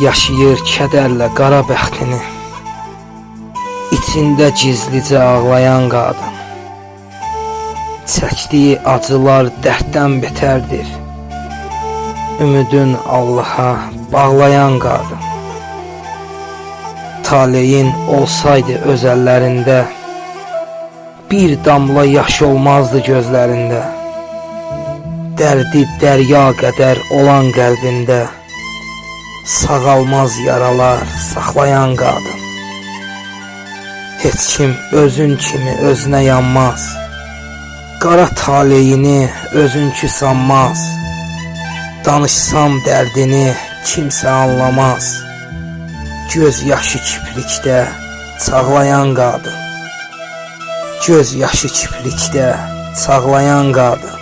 yaşayır kədərlə qara bəxtini, içində gizlicə ağlayan qadın. Çəkdiyi acılar dərddən betərdir, ümidin Allaha bağlayan qadın. Taleyin olsaydı öz əllərində, bir damla yaş olmazdı gözlərində. Dərdi dərya qədər olan qəlbində, sağalmaz yaralar saxlayan qadın. Heç kim özün kimi özünə yanmaz, qara taleyini özünkü sanmaz. Danışsam dərdini kimsə anlamaz, göz yaşı kiprikdə çağlayan qadın. Göz yaşı kiprikdə çağlayan qadın.